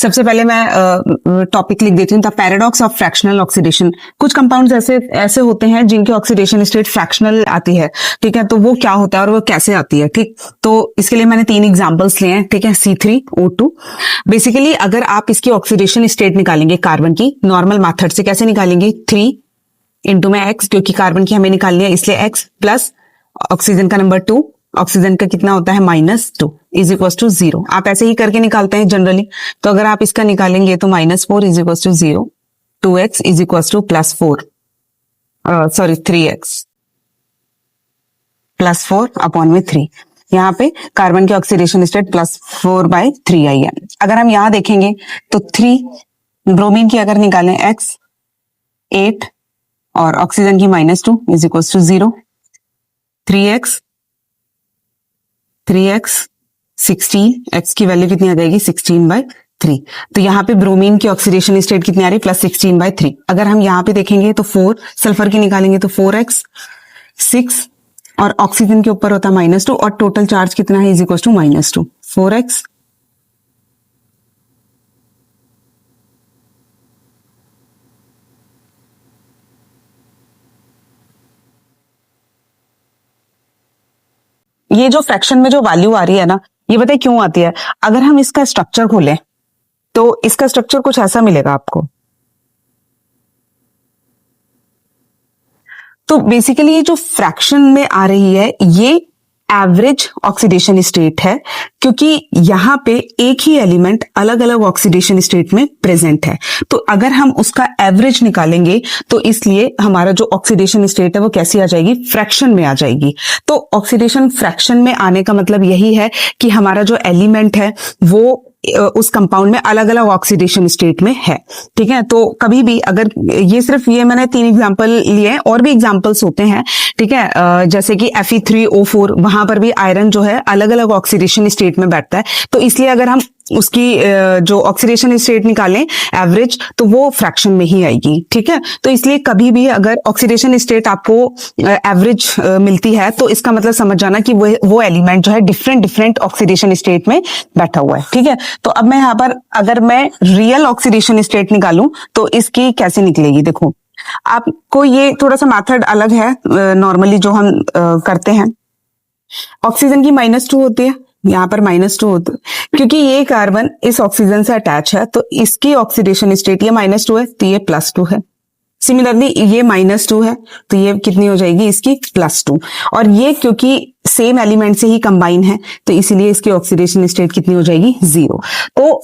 सबसे पहले मैं टॉपिक लिख देती हूँ, the paradox of fractional oxidation. कुछ कंपाउंड्स ऐसे ऐसे होते हैं जिनकी ऑक्सीडेशन स्टेट फ्रैक्शनल आती है, ठीक है। तो वो क्या होता है और वो कैसे आती है, ठीक। तो इसके लिए मैंने 3 एग्जांपल्स लिए हैं, ठीक है। C3O2। बेसिकली अगर आप इसकी ऑक्सीडेशन स्टेट निकालेंगे कार्बन की नॉर्मल मेथड से, कैसे निकालेंगे, 3 इंटू में x, क्योंकि कार्बन की हमें निकालनी है इसलिए x, प्लस ऑक्सीजन का नंबर 2, ऑक्सीजन का कितना होता है -2 इज इक्वल टू 0। आप ऐसे ही करके निकालते हैं जनरली। तो अगर आप इसका निकालेंगे तो -4 is equal to 0, 2x is equal to +4, sorry 3x +4 upon में 3। यहाँ पे कार्बन की ऑक्सीडेशन स्टेट +4/3 आई है। अगर हम यहाँ देखेंगे तो 3 ब्रोमीन की अगर निकालें x 8 और ऑक्सीजन की -2 is equal to 0, 3x 16, x की वैल्यू कितनी आ जाएगी 16/3। तो यहाँ पे ब्रोमीन की ऑक्सीडेशन स्टेट कितनी आ रही है +16/3। अगर हम यहाँ पे देखेंगे तो 4 सल्फर की निकालेंगे तो 4x 6 और ऑक्सीजन के ऊपर होता है -2 और टोटल चार्ज कितना है इज इक्वल टू -2, 4x ये जो फ्रैक्शन में जो वैल्यू आ रही है ना, ये बताइए क्यों आती है। अगर हम इसका स्ट्रक्चर खोलें तो इसका स्ट्रक्चर कुछ ऐसा मिलेगा आपको। तो बेसिकली ये जो फ्रैक्शन में आ रही है ये एवरेज ऑक्सीडेशन स्टेट है, क्योंकि यहां पे एक ही एलिमेंट अलग अलग ऑक्सीडेशन स्टेट में प्रेजेंट है। तो अगर हम उसका एवरेज निकालेंगे तो इसलिए हमारा जो ऑक्सीडेशन स्टेट है वो कैसी आ जाएगी, फ्रैक्शन में आ जाएगी। तो ऑक्सीडेशन फ्रैक्शन में आने का मतलब यही है कि हमारा जो एलिमेंट है वो उस कंपाउंड में अलग अलग ऑक्सीडेशन स्टेट में है, ठीक है। तो कभी भी अगर ये सिर्फ ये मैंने 3 एग्जांपल लिए हैं, और भी एग्जांपल्स होते हैं, ठीक है। जैसे कि Fe3O4, वहां पर भी आयरन जो है अलग अलग ऑक्सीडेशन स्टेट में बैठता है। तो इसलिए अगर हम उसकी जो ऑक्सीडेशन स्टेट निकालें एवरेज तो वो फ्रैक्शन में ही आएगी, ठीक है। तो इसलिए कभी भी अगर ऑक्सीडेशन स्टेट आपको एवरेज मिलती है तो इसका मतलब समझ जाना कि वो एलिमेंट जो है डिफरेंट ऑक्सीडेशन स्टेट में बैठा हुआ है, ठीक है। तो अब मैं यहाँ पर अगर मैं रियल ऑक्सीडेशन स्टेट निकालूं तो इसकी कैसे निकलेगी, देखो आपको ये थोड़ा सा मेथड अलग है नॉर्मली जो हम करते हैं। ऑक्सीजन की -2 होती है, यहाँ पर -2 होता है क्योंकि ये कार्बन इस ऑक्सीजन से अटैच है, तो इसकी ऑक्सीडेशन स्टेट ये -2 है तो ये +2 है। सिमिलरली ये -2 है तो ये कितनी हो जाएगी इसकी +2, और ये क्योंकि सेम एलिमेंट से ही कंबाइन है तो इसीलिए इसकी ऑक्सीडेशन स्टेट कितनी हो जाएगी 0। तो